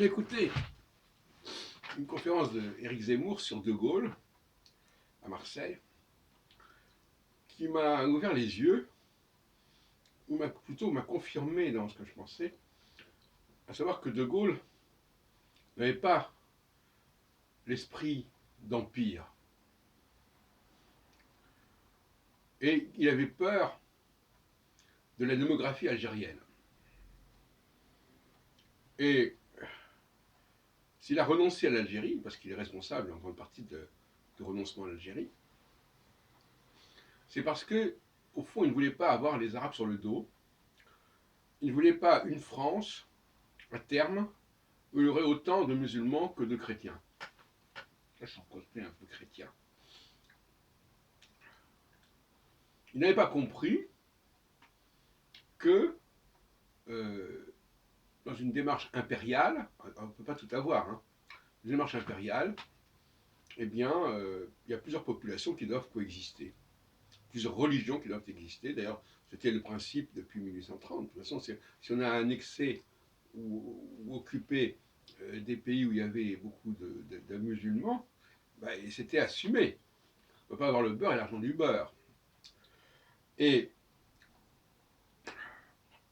j'ai écouté une conférence d'Éric Zemmour sur De Gaulle à Marseille, qui m'a ouvert les yeux, ou plutôt m'a confirmé dans ce que je pensais, à savoir que De Gaulle n'avait pas l'esprit d'empire. Et il avait peur de la démographie algérienne. Et s'il a renoncé à l'Algérie, parce qu'il est responsable en grande partie du renoncement à l'Algérie, c'est parce que, au fond, il ne voulait pas avoir les Arabes sur le dos. Il ne voulait pas une France, à terme, où il y aurait autant de musulmans que de chrétiens. Ça, c'est un côté un peu chrétien. Il n'avait pas compris que, dans une démarche impériale, on ne peut pas tout avoir, hein, une démarche impériale, eh bien, il y a plusieurs populations qui doivent coexister, plusieurs religions qui doivent exister. D'ailleurs, c'était le principe depuis 1830. De toute façon, si on a annexé ou occupé des pays où il y avait beaucoup de musulmans, ben, c'était assumé. On ne peut pas avoir le beurre et l'argent du beurre. Et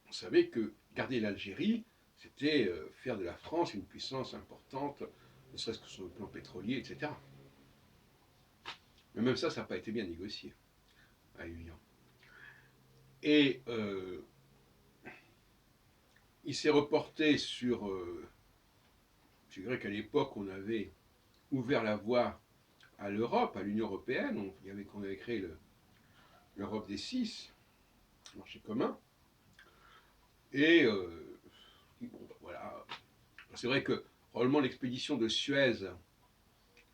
on savait que garder l'Algérie, c'était faire de la France une puissance importante, ne serait-ce que sur le plan pétrolier, etc. Mais même ça n'a pas été bien négocié à Evian. Et il s'est reporté sur... c'est vrai qu'à l'époque, on avait ouvert la voie à l'Europe, à l'Union européenne. On avait créé l'Europe des six, marché commun. Et bon, ben voilà. C'est vrai que probablement l'expédition de Suez,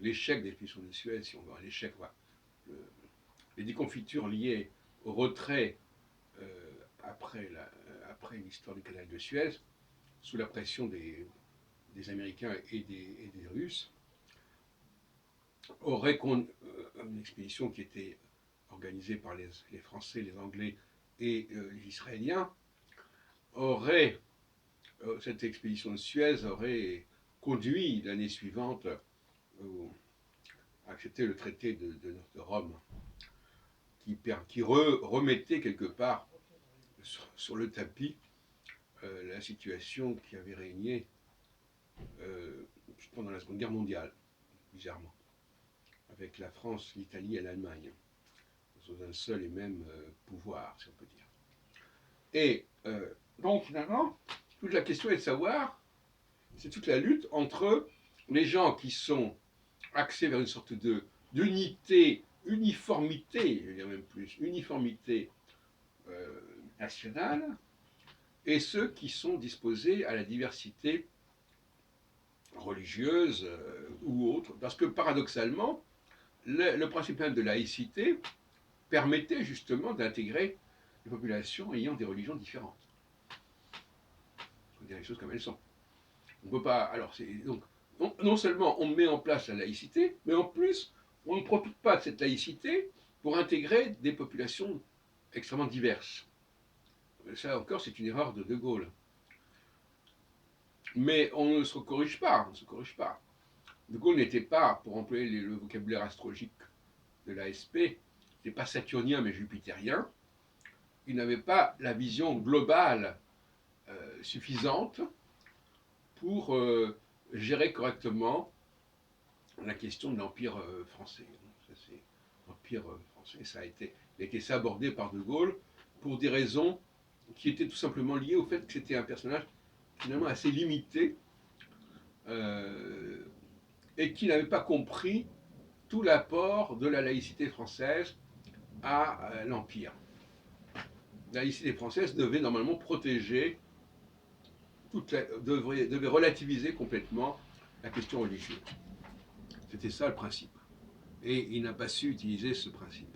l'échec de l'expédition de Suez, si on veut, l'échec, voilà, les déconfitures liées au retrait après l'histoire du canal de Suez, sous la pression des Américains et des Russes, aurait une expédition qui était organisée par les Français, les Anglais et les Israéliens, cette expédition de Suez aurait conduit l'année suivante à accepter le traité de Rome, qui remettait quelque part sur le tapis la situation qui avait régné pendant la Seconde Guerre mondiale, bizarrement, avec la France, l'Italie et l'Allemagne, sous un seul et même pouvoir, si on peut dire. Et donc finalement, toute la question est de savoir, c'est toute la lutte entre les gens qui sont axés vers une sorte d'unité, uniformité, je veux dire même plus, uniformité nationale, et ceux qui sont disposés à la diversité religieuse ou autre. Parce que paradoxalement, le principe même de laïcité permettait justement d'intégrer les populations ayant des religions différentes. Il faut dire les choses comme elles sont. On ne peut pas. Alors, donc, non seulement on met en place la laïcité, mais en plus, on ne profite pas de cette laïcité pour intégrer des populations extrêmement diverses. Ça encore, c'est une erreur de Gaulle. Mais on ne se corrige pas, De Gaulle n'était pas, pour employer le vocabulaire astrologique de l'ASP, n'était pas saturnien mais jupitérien. Il n'avait pas la vision globale suffisante pour gérer correctement la question de l'Empire français. L'Empire français, ça a été sabordé par De Gaulle pour des raisons qui étaient tout simplement liées au fait que c'était un personnage finalement assez limité et qui n'avait pas compris tout l'apport de la laïcité française à l'Empire. La laïcité française devait normalement protéger, devait relativiser complètement la question religieuse. C'était ça le principe. Et il n'a pas su utiliser ce principe.